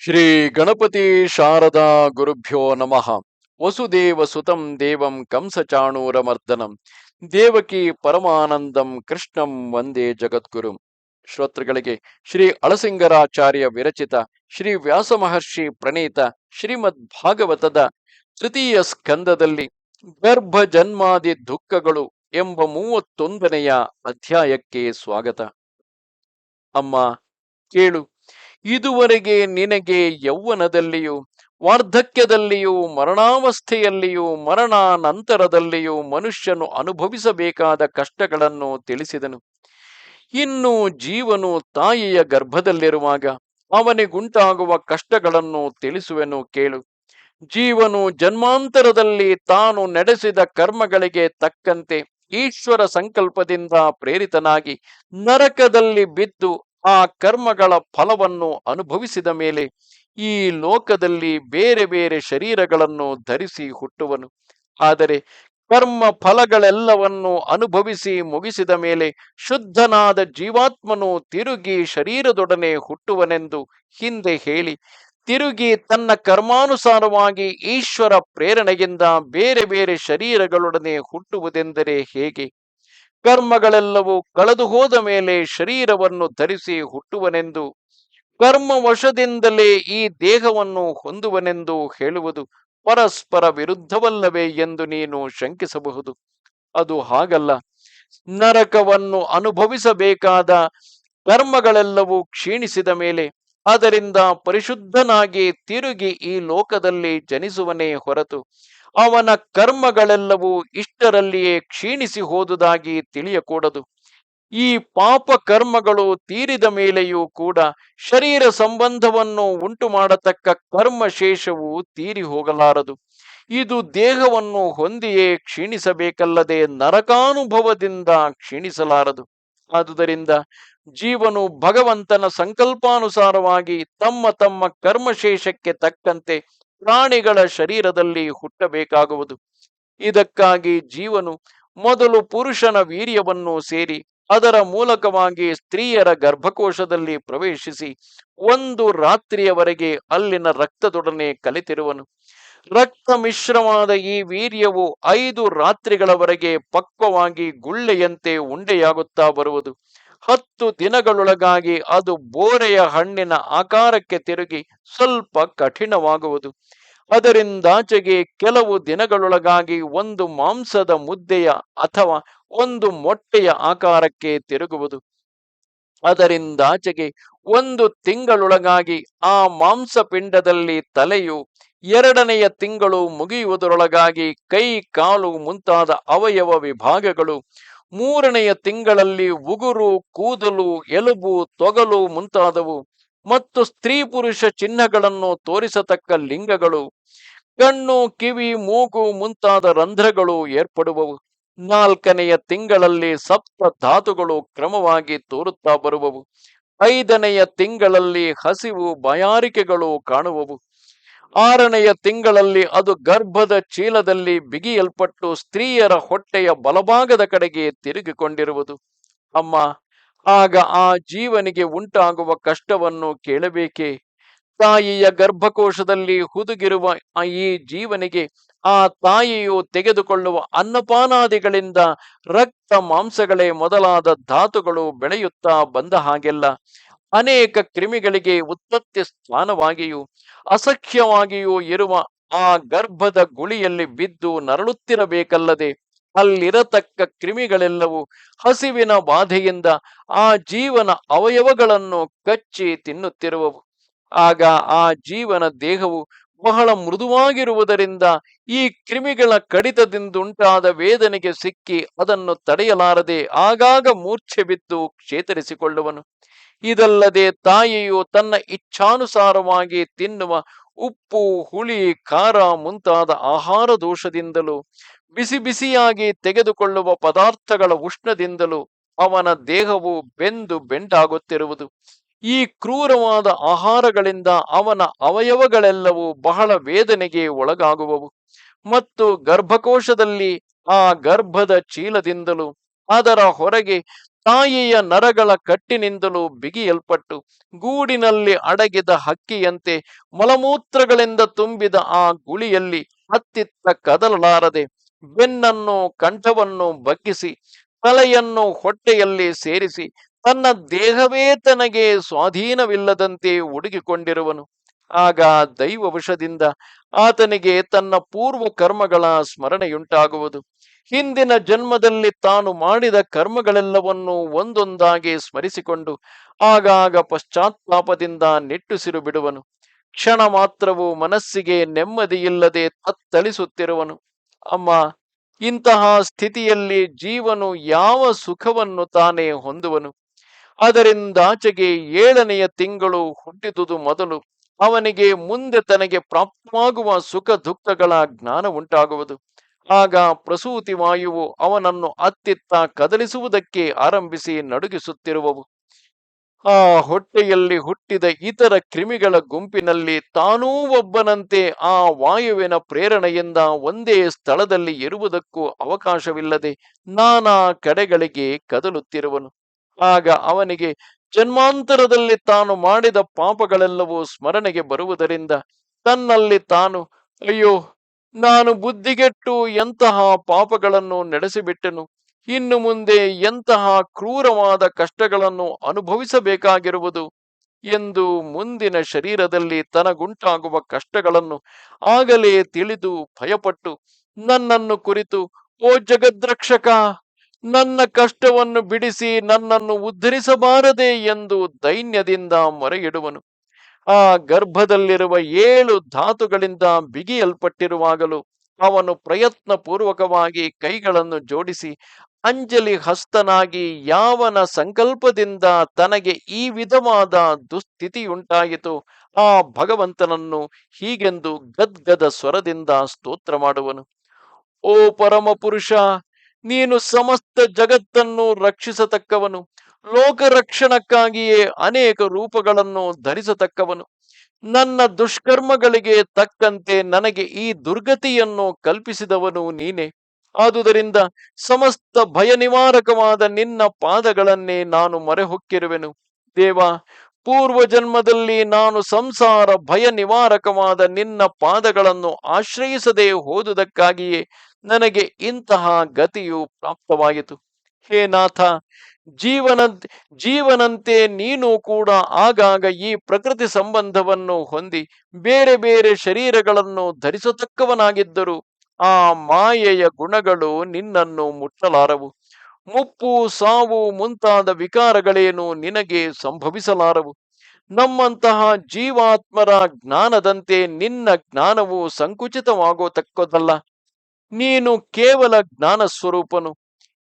ಶ್ರೀ ಗಣಪತಿ ಶಾರದಾ ಗುರುಭ್ಯೋ ನಮಃ. ವಸುದೇವ ಸುತಂ ದೇವಂ ಕಂಸಚಾಣೂರಮರ್ದನಂ ದೇವಕಿ ಪರಮಾನಂದಂ ಕೃಷ್ಣಂ ವಂದೇ ಜಗದ್ಗುರು. ಶ್ರೋತೃಗಳಿಗೆ ಶ್ರೀ ಅಳಸಿಂಗರಾಚಾರ್ಯ ವಿರಚಿತ ಶ್ರೀ ವ್ಯಾಸ ಮಹರ್ಷಿ ಪ್ರಣೀತ ಶ್ರೀಮದ್ ಭಾಗವತದ ತೃತೀಯ ಸ್ಕಂದದಲ್ಲಿ ಗರ್ಭ ಜನ್ಮಾದಿ ದುಃಖಗಳು ಎಂಬ 31ನೆಯ ಅಧ್ಯಾಯಕ್ಕೆ ಸ್ವಾಗತ. ಅಮ್ಮ ಕೇಳು, ಇದುವರೆಗೆ ನಿನಗೆ ಯೌವನದಲ್ಲಿಯೂ ವಾರ್ಧಕ್ಯದಲ್ಲಿಯೂ ಮರಣಾವಸ್ಥೆಯಲ್ಲಿಯೂ ಮರಣಾನಂತರದಲ್ಲಿಯೂ ಮನುಷ್ಯನು ಅನುಭವಿಸಬೇಕಾದ ಕಷ್ಟಗಳನ್ನು ತಿಳಿಸಿದನು. ಇನ್ನು ಜೀವನು ತಾಯಿಯ ಗರ್ಭದಲ್ಲಿರುವಾಗ ಅವನಿಗುಂಟಾಗುವ ಕಷ್ಟಗಳನ್ನು ತಿಳಿಸುವೆನು ಕೇಳು. ಜೀವನು ಜನ್ಮಾಂತರದಲ್ಲಿ ತಾನು ನಡೆಸಿದ ಕರ್ಮಗಳಿಗೆ ತಕ್ಕಂತೆ ಈಶ್ವರ ಸಂಕಲ್ಪದಿಂದ ಪ್ರೇರಿತನಾಗಿ ನರಕದಲ್ಲಿ ಬಿದ್ದು ಆ ಕರ್ಮಗಳ ಫಲವನ್ನು ಅನುಭವಿಸಿದ ಮೇಲೆ ಈ ಲೋಕದಲ್ಲಿ ಬೇರೆ ಬೇರೆ ಶರೀರಗಳನ್ನು ಧರಿಸಿ ಹುಟ್ಟುವನು. ಆದರೆ ಕರ್ಮ ಫಲಗಳೆಲ್ಲವನ್ನು ಅನುಭವಿಸಿ ಮುಗಿಸಿದ ಮೇಲೆ ಶುದ್ಧನಾದ ಜೀವಾತ್ಮನು ತಿರುಗಿ ಶರೀರದೊಡನೆ ಹುಟ್ಟುವನೆಂದು ಹಿಂದೆ ಹೇಳಿ, ತಿರುಗಿ ತನ್ನ ಕರ್ಮಾನುಸಾರವಾಗಿ ಈಶ್ವರ ಪ್ರೇರಣೆಯಿಂದ ಬೇರೆ ಬೇರೆ ಶರೀರಗಳೊಡನೆ ಹುಟ್ಟುವುದೆಂದರೆ ಹೇಗೆ? ಕರ್ಮಗಳೆಲ್ಲವೂ ಕಳೆದು ಹೋದ ಮೇಲೆ ಶರೀರವನ್ನು ಧರಿಸಿ ಹುಟ್ಟುವನೆಂದು, ಕರ್ಮವಶದಿಂದಲೇ ಈ ದೇಹವನ್ನು ಹೊಂದುವನೆಂದು ಹೇಳುವುದು ಪರಸ್ಪರ ವಿರುದ್ಧವಲ್ಲವೇ ಎಂದು ನೀನು ಶಂಕಿಸಬಹುದು. ಅದು ಹಾಗಲ್ಲ. ನರಕವನ್ನು ಅನುಭವಿಸಬೇಕಾದ ಕರ್ಮಗಳೆಲ್ಲವೂ ಕ್ಷೀಣಿಸಿದ ಮೇಲೆ ಅದರಿಂದ ಪರಿಶುದ್ಧನಾಗಿ ತಿರುಗಿ ಈ ಲೋಕದಲ್ಲಿ ಜನಿಸುವನೇ ಹೊರತು ಅವನ ಕರ್ಮಗಳೆಲ್ಲವೂ ಇಷ್ಟರಲ್ಲಿಯೇ ಕ್ಷೀಣಿಸಿ ಹೋದುದಾಗಿ ತಿಳಿಯಕೂಡದು. ಈ ಪಾಪ ಕರ್ಮಗಳು ತೀರಿದ ಮೇಲೆಯೂ ಕೂಡ ಶರೀರ ಸಂಬಂಧವನ್ನು ಉಂಟು ಮಾಡತಕ್ಕ ಕರ್ಮಶೇಷವು ತೀರಿ ಹೋಗಲಾರದು. ಇದು ದೇಹವನ್ನು ಹೊಂದಿಯೇ ಕ್ಷೀಣಿಸಬೇಕಲ್ಲದೆ ನರಕಾನುಭವದಿಂದ ಕ್ಷೀಣಿಸಲಾರದು. ಆದುದರಿಂದ ಜೀವನು ಭಗವಂತನ ಸಂಕಲ್ಪಾನುಸಾರವಾಗಿ ತಮ್ಮ ತಮ್ಮ ಕರ್ಮಶೇಷಕ್ಕೆ ತಕ್ಕಂತೆ ಪ್ರಾಣಿಗಳ ಶರೀರದಲ್ಲಿ ಹುಟ್ಟಬೇಕಾಗುವುದು. ಇದಕ್ಕಾಗಿ ಜೀವನು ಮೊದಲು ಪುರುಷನ ವೀರ್ಯವನ್ನು ಸೇರಿ ಅದರ ಮೂಲಕವಾಗಿ ಸ್ತ್ರೀಯರ ಗರ್ಭಕೋಶದಲ್ಲಿ ಪ್ರವೇಶಿಸಿ 1 ರಾತ್ರಿಯವರೆಗೆ ಅಲ್ಲಿನ ರಕ್ತದೊಡನೆ ಕಲಿತಿರುವನು. ರಕ್ತ ಮಿಶ್ರವಾದ ಈ ವೀರ್ಯವು 5 ರಾತ್ರಿಗಳವರೆಗೆ ಪಕ್ವವಾಗಿ ಗುಳ್ಳೆಯಂತೆ ಉಂಡೆಯಾಗುತ್ತಾ ಬರುವುದು. 10 ದಿನಗಳೊಳಗಾಗಿ ಅದು ಬೋರೆಯ ಹಣ್ಣಿನ ಆಕಾರಕ್ಕೆ ತಿರುಗಿ ಸ್ವಲ್ಪ ಕಠಿಣವಾಗುವುದು. ಅದರಿಂದಾಚೆಗೆ ಕೆಲವು ದಿನಗಳೊಳಗಾಗಿ ಒಂದು ಮಾಂಸದ ಮುದ್ದೆಯ ಅಥವಾ ಒಂದು ಮೊಟ್ಟೆಯ ಆಕಾರಕ್ಕೆ ತಿರುಗುವುದು. ಅದರಿಂದಾಚೆಗೆ 1 ತಿಂಗಳೊಳಗಾಗಿ ಆ ಮಾಂಸಪಿಂಡದಲ್ಲಿ ತಲೆಯು, 2ನೆಯ ತಿಂಗಳು ಮುಗಿಯುವುದರೊಳಗಾಗಿ ಕೈ, ಕಾಲು ಮುಂತಾದ ಅವಯವ ವಿಭಾಗಗಳು, 3ನೆಯ ತಿಂಗಳಲ್ಲಿ ಉಗುರು, ಕೂದಲು, ಎಲುಬು, ತೊಗಲು ಮುಂತಾದವು ಮತ್ತು ಸ್ತ್ರೀ ಪುರುಷ ಚಿಹ್ನಗಳನ್ನು ತೋರಿಸತಕ್ಕ ಲಿಂಗಗಳು, ಕಣ್ಣು, ಕಿವಿ, ಮೂಗು ಮುಂತಾದ ರಂಧ್ರಗಳು ಏರ್ಪಡುವವು. 4ನೆಯ ತಿಂಗಳಲ್ಲಿ ಸಪ್ತ ಧಾತುಗಳು ಕ್ರಮವಾಗಿ ತೋರುತ್ತಾ ಬರುವವು. 5ನೆಯ ತಿಂಗಳಲ್ಲಿ ಹಸಿವು, ಬಾಯಾರಿಕೆಗಳು ಕಾಣುವವು. 6ನೆಯ ತಿಂಗಳಲ್ಲಿ ಅದು ಗರ್ಭದ ಚೀಲದಲ್ಲಿ ಬಿಗಿಯಲ್ಪಟ್ಟು ಸ್ತ್ರೀಯರ ಹೊಟ್ಟೆಯ ಬಲಭಾಗದ ಕಡೆಗೆ ತಿರುಗಿಕೊಂಡಿರುವುದು. ಅಮ್ಮ, ಆಗ ಆ ಜೀವನಿಗೆ ಉಂಟಾಗುವ ಕಷ್ಟವನ್ನು ಕೇಳಬೇಕೇ? ತಾಯಿಯ ಗರ್ಭಕೋಶದಲ್ಲಿ ಹುದುಗಿರುವ ಈ ಜೀವನಿಗೆ ಆ ತಾಯಿಯು ತೆಗೆದುಕೊಳ್ಳುವ ಅನ್ನಪಾನಾದಿಗಳಿಂದ ರಕ್ತ ಮಾಂಸಗಳೇ ಮೊದಲಾದ ಧಾತುಗಳು ಬೆಳೆಯುತ್ತಾ ಬಂದ ಹಾಗೆಲ್ಲ ಅನೇಕ ಕ್ರಿಮಿಗಳಿಗೆ ಉತ್ಪತ್ತಿ ಸ್ಥಾನವಾಗಿಯೂ ಅಸಖ್ಯವಾಗಿಯೂ ಇರುವ ಆ ಗರ್ಭದ ಗುಳಿಯಲ್ಲಿ ಬಿದ್ದು ನರಳುತ್ತಿರಬೇಕಲ್ಲದೆ ಅಲ್ಲಿರತಕ್ಕ ಕ್ರಿಮಿಗಳೆಲ್ಲವೂ ಹಸಿವಿನ ಬಾಧೆಯಿಂದ ಆ ಜೀವನ ಅವಯವಗಳನ್ನು ಕಚ್ಚಿ ತಿನ್ನುತ್ತಿರುವವು. ಆಗ ಆ ಜೀವನ ದೇಹವು ಬಹಳ ಮೃದುವಾಗಿರುವುದರಿಂದ ಈ ಕ್ರಿಮಿಗಳ ಕಡಿತದಿಂದುಂಟಾದ ವೇದನೆಗೆ ಸಿಕ್ಕಿ ಅದನ್ನು ತಡೆಯಲಾರದೆ ಆಗಾಗ ಮೂರ್ಛೆ ಬಿದ್ದು ಚೇತರಿಸಿಕೊಳ್ಳುವನು. ಇದಲ್ಲದೆ ತಾಯಿಯು ತನ್ನ ಇಚ್ಛಾನುಸಾರವಾಗಿ ತಿನ್ನುವ ಉಪ್ಪು, ಹುಳಿ, ಖಾರ ಮುಂತಾದ ಆಹಾರ ದೋಷದಿಂದಲೂ ಬಿಸಿ ಬಿಸಿಯಾಗಿ ತೆಗೆದುಕೊಳ್ಳುವ ಪದಾರ್ಥಗಳ ಉಷ್ಣದಿಂದಲೂ ಅವನ ದೇಹವು ಬೆಂದು ಬೆಂಡಾಗುತ್ತಿರುವುದು. ಈ ಕ್ರೂರವಾದ ಆಹಾರಗಳಿಂದ ಅವನ ಅವಯವಗಳೆಲ್ಲವೂ ಬಹಳ ವೇದನೆಗೆ ಒಳಗಾಗುವವು. ಮತ್ತು ಗರ್ಭಕೋಶದಲ್ಲಿ ಆ ಗರ್ಭದ ಚೀಲದಿಂದಲೂ ಅದರ ಹೊರಗೆ ತಾಯಿಯ ನರಗಳ ಕಟ್ಟಿನಿಂದಲೂ ಬಿಗಿಯಲ್ಪಟ್ಟು ಗೂಡಿನಲ್ಲಿ ಅಡಗಿದ ಹಕ್ಕಿಯಂತೆ ಮಲಮೂತ್ರಗಳಿಂದ ತುಂಬಿದ ಆ ಗುಳಿಯಲ್ಲಿ ಹತ್ತಿತ್ತ ಕದಲಲಾರದೆ ಬೆನ್ನನ್ನು ಕಂಠವನ್ನು ಬಗ್ಗಿಸಿ ತಲೆಯನ್ನು ಹೊಟ್ಟೆಯಲ್ಲಿ ಸೇರಿಸಿ ತನ್ನ ದೇಹವೇ ತನಗೆ ಸ್ವಾಧೀನವಿಲ್ಲದಂತೆ ಹುಡುಗಿಕೊಂಡಿರುವನು. ಆಗ ದೈವವಶದಿಂದ ಆತನಿಗೆ ತನ್ನ ಪೂರ್ವ ಕರ್ಮಗಳ ಸ್ಮರಣೆಯುಂಟಾಗುವುದು. ಹಿಂದಿನ ಜನ್ಮದಲ್ಲಿ ತಾನು ಮಾಡಿದ ಕರ್ಮಗಳೆಲ್ಲವನ್ನೂ ಒಂದೊಂದಾಗಿ ಸ್ಮರಿಸಿಕೊಂಡು ಆಗಾಗ ಪಶ್ಚಾತ್ತಾಪದಿಂದ ನಿಟ್ಟುಸಿರು ಬಿಡುವನು. ಕ್ಷಣ ಮಾತ್ರವೂ ಮನಸ್ಸಿಗೆ ನೆಮ್ಮದಿಯಿಲ್ಲದೆ ತತ್ತಳಿಸುತ್ತಿರುವನು. ಅಮ್ಮ, ಇಂತಹ ಸ್ಥಿತಿಯಲ್ಲಿ ಜೀವನು ಯಾವ ಸುಖವನ್ನು ತಾನೇ ಹೊಂದುವನು? ಅದರಿಂದಾಚೆಗೆ 7ನೆಯ ತಿಂಗಳು ಹುಟ್ಟಿದುದು ಮೊದಲು ಅವನಿಗೆ ಮುಂದೆ ತನಗೆ ಪ್ರಾಪ್ತವಾಗುವ ಸುಖ ದುಃಖಗಳ ಜ್ಞಾನ ಉಂಟಾಗುವುದು. ಆಗ ಪ್ರಸೂತಿ ವಾಯುವು ಅವನನ್ನು ಅತ್ತಿತ್ತ ಕದಲಿಸುವುದಕ್ಕೆ ಆರಂಭಿಸಿ ನಡುಗಿಸುತ್ತಿರುವವು. ಆ ಹೊಟ್ಟೆಯಲ್ಲಿ ಹುಟ್ಟಿದ ಇತರ ಕ್ರಿಮಿಗಳ ಗುಂಪಿನಲ್ಲಿ ತಾನೂ ಒಬ್ಬನಂತೆ ಆ ವಾಯುವಿನ ಪ್ರೇರಣೆಯಿಂದ ಒಂದೇ ಸ್ಥಳದಲ್ಲಿ ಇರುವುದಕ್ಕೂ ಅವಕಾಶವಿಲ್ಲದೆ ನಾನಾ ಕಡೆಗಳಿಗೆ ಕದಲುತ್ತಿರುವನು. ಆಗ ಅವನಿಗೆ ಜನ್ಮಾಂತರದಲ್ಲಿ ತಾನು ಮಾಡಿದ ಪಾಪಗಳೆಲ್ಲವೂ ಸ್ಮರಣೆಗೆ ಬರುವುದರಿಂದ ತನ್ನಲ್ಲಿ ತಾನು, ಅಯ್ಯೋ, ನಾನು ಬುದ್ಧಿಗೆಟ್ಟು ಎಂತಹ ಪಾಪಗಳನ್ನು ನಡೆಸಿಬಿಟ್ಟೆನು, ಇನ್ನು ಮುಂದೆ ಎಂತಹ ಕ್ರೂರವಾದ ಕಷ್ಟಗಳನ್ನು ಅನುಭವಿಸಬೇಕಾಗಿರುವುದು ಎಂದು ಮುಂದಿನ ಶರೀರದಲ್ಲಿ ತನಗುಂಟಾಗುವ ಕಷ್ಟಗಳನ್ನು ಆಗಲೇ ತಿಳಿದು ಭಯಪಟ್ಟು ನನ್ನನ್ನು ಕುರಿತು, ಓ ಜಗದ್ರಕ್ಷಕ, ನನ್ನ ಕಷ್ಟವನ್ನು ಬಿಡಿಸಿ ನನ್ನನ್ನು ಉದ್ಧರಿಸಬಾರದೆ ಎಂದು ದೈನ್ಯದಿಂದ ಮೊರೆಯಿಡುವನು. ಆ ಗರ್ಭದಲ್ಲಿರುವ 7 ಧಾತುಗಳಿಂದ ಬಿಗಿಯಲ್ಪಟ್ಟಿರುವಾಗಲೂ ಅವನು ಪ್ರಯತ್ನ ಪೂರ್ವಕವಾಗಿ ಕೈಗಳನ್ನು ಜೋಡಿಸಿ ಅಂಜಲಿ ಹಸ್ತನಾಗಿ ಯಾವನ ಸಂಕಲ್ಪದಿಂದ ತನಗೆ ಈ ವಿಧವಾದ ದುಸ್ಥಿತಿಯುಂಟಾಯಿತು ಆ ಭಗವಂತನನ್ನು ಹೀಗೆಂದು ಗದ್ಗದ ಸ್ವರದಿಂದ ಸ್ತೋತ್ರ ಮಾಡುವನು. ಓ ಪರಮ ಪುರುಷ, ನೀನು ಸಮಸ್ತ ಜಗತ್ತನ್ನು ರಕ್ಷಿಸತಕ್ಕವನು, ಲೋಕರಕ್ಷಣಕ್ಕಾಗಿಯೇ ಅನೇಕ ರೂಪಗಳನ್ನು ಧರಿಸತಕ್ಕವನು. ನನ್ನ ದುಷ್ಕರ್ಮಗಳಿಗೆ ತಕ್ಕಂತೆ ನನಗೆ ಈ ದುರ್ಗತಿಯನ್ನು ಕಲ್ಪಿಸಿದವನು ನೀನೆ. ಆದುದರಿಂದ ಸಮಸ್ತ ಭಯ ನಿವಾರಕವಾದ ನಿನ್ನ ಪಾದಗಳನ್ನೇ ನಾನು ಮೊರೆಹೊಕ್ಕಿರುವೆನು. ದೇವ, ಪೂರ್ವ ಜನ್ಮದಲ್ಲಿ ನಾನು ಸಂಸಾರ ಭಯ ನಿವಾರಕವಾದ ನಿನ್ನ ಪಾದಗಳನ್ನು ಆಶ್ರಯಿಸದೆ ಹೋದುದಕ್ಕಾಗಿಯೇ ನನಗೆ ಇಂತಹ ಗತಿಯು ಪ್ರಾಪ್ತವಾಯಿತು. ಹೇ ನಾಥ, ಜೀವನಂತೆ ನೀನು ಕೂಡ ಆಗಾಗ ಈ ಪ್ರಕೃತಿ ಸಂಬಂಧವನ್ನು ಹೊಂದಿ ಬೇರೆ ಬೇರೆ ಶರೀರಗಳನ್ನು ಧರಿಸತಕ್ಕವನಾಗಿದ್ದರೂ ಆ ಮಾಯೆಯ ಗುಣಗಳು ನಿನ್ನನ್ನು ಮುಟ್ಟಲಾರವು. ಮುಪ್ಪು, ಸಾವು ಮುಂತಾದ ವಿಕಾರಗಳೇನು ನಿನಗೆ ಸಂಭವಿಸಲಾರವು. ನಮ್ಮಂತಹ ಜೀವಾತ್ಮರ ಜ್ಞಾನದಂತೆ ನಿನ್ನ ಜ್ಞಾನವು ಸಂಕುಚಿತವಾಗೋತಕ್ಕದಲ್ಲ. ನೀನು ಕೇವಲ ಜ್ಞಾನ ಸ್ವರೂಪನು.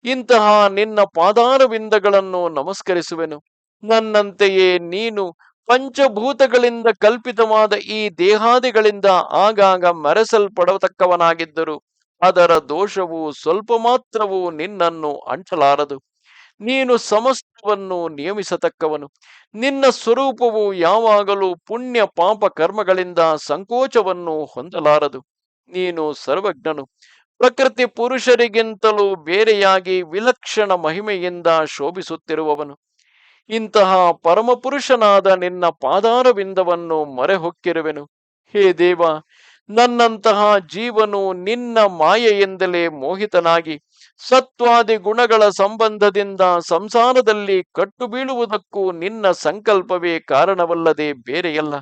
ಇಂತಹ ನಿನ್ನ ಪಾದಾರವಿಂದಗಳನ್ನು ನಮಸ್ಕರಿಸುವೆನು. ನನ್ನಂತೆಯೇ ನೀನು ಪಂಚಭೂತಗಳಿಂದ ಕಲ್ಪಿತವಾದ ಈ ದೇಹಾದಿಗಳಿಂದ ಆಗಾಗ ಮೆರೆಸಲ್ಪಡತಕ್ಕವನಾಗಿದ್ದರು ಅದರ ದೋಷವು ಸ್ವಲ್ಪ ಮಾತ್ರವೂ ನಿನ್ನನ್ನು ಅಂಟಲಾರದು. ನೀನು ಸಮಸ್ತವನ್ನು ನಿಯಮಿಸತಕ್ಕವನು. ನಿನ್ನ ಸ್ವರೂಪವು ಯಾವಾಗಲೂ ಪುಣ್ಯ ಪಾಪ ಕರ್ಮಗಳಿಂದ ಸಂಕೋಚವನ್ನು ಹೊಂದಲಾರದು. ನೀನು ಸರ್ವಜ್ಞನು. ಪ್ರಕೃತಿ ಪುರುಷರಿಗಿಂತಲೂ ಬೇರೆಯಾಗಿ ವಿಲಕ್ಷಣ ಮಹಿಮೆಯಿಂದ ಶೋಭಿಸುತ್ತಿರುವವನು. ಇಂತಹ ಪರಮಪುರುಷನಾದ ನಿನ್ನ ಪಾದಾರವಿಂದವನ್ನು ಮೊರೆಹೊಕ್ಕಿರುವೆನು. ಹೇ ದೇವ, ನನ್ನಂತಹ ಜೀವನು ನಿನ್ನ ಮಾಯೆಯಿಂದಲೇ ಮೋಹಿತನಾಗಿ ಸತ್ವಾದಿ ಗುಣಗಳ ಸಂಬಂಧದಿಂದ ಸಂಸಾರದಲ್ಲಿ ಕಟ್ಟು ಬೀಳುವುದಕ್ಕೂ ನಿನ್ನ ಸಂಕಲ್ಪವೇ ಕಾರಣವಲ್ಲದೆ ಬೇರೆಯಲ್ಲ.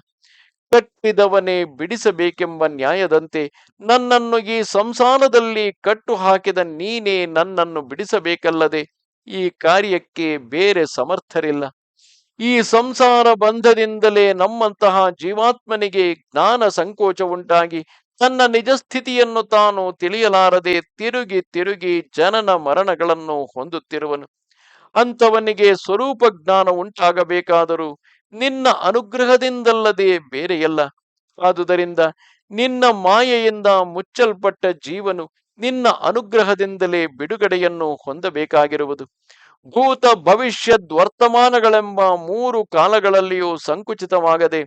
ಕಟ್ಟಿದವನೇ ಬಿಡಿಸಬೇಕೆಂಬ ನ್ಯಾಯದಂತೆ ನನ್ನನ್ನು ಈ ಸಂಸಾರದಲ್ಲಿ ಕಟ್ಟು ಹಾಕಿದ ನೀನೇ ನನ್ನನ್ನು ಬಿಡಿಸಬೇಕಲ್ಲದೆ ಈ ಕಾರ್ಯಕ್ಕೆ ಬೇರೆ ಸಮರ್ಥರಿಲ್ಲ. ಈ ಸಂಸಾರ ಬಂಧದಿಂದಲೇ ನಮ್ಮಂತಹ ಜೀವಾತ್ಮನಿಗೆ ಜ್ಞಾನ ಸಂಕೋಚ ಉಂಟಾಗಿ ತನ್ನ ನಿಜ ಸ್ಥಿತಿಯನ್ನು ತಾನು ತಿಳಿಯಲಾರದೆ ತಿರುಗಿ ತಿರುಗಿ ಜನನ ಮರಣಗಳನ್ನು ಹೊಂದುತ್ತಿರುವನು. ಅಂಥವನಿಗೆ ಸ್ವರೂಪ ಜ್ಞಾನ ಉಂಟಾಗಬೇಕಾದರೂ ನಿನ್ನ ಅನುಗ್ರಹದಿಂದಲ್ಲದೆ ಬೇರೆಯಲ್ಲ. ಆದುದರಿಂದ ನಿನ್ನ ಮಾಯೆಯಿಂದ ಮುಚ್ಚಲ್ಪಟ್ಟ ಜೀವನು ನಿನ್ನ ಅನುಗ್ರಹದಿಂದಲೇ ಬಿಡುಗಡೆಯನ್ನು ಹೊಂದಬೇಕಾಗಿರುವುದು. ಭೂತ ಭವಿಷ್ಯದ್ ವರ್ತಮಾನಗಳೆಂಬ 3 ಕಾಲಗಳಲ್ಲಿಯೂ ಸಂಕುಚಿತವಾಗದೆ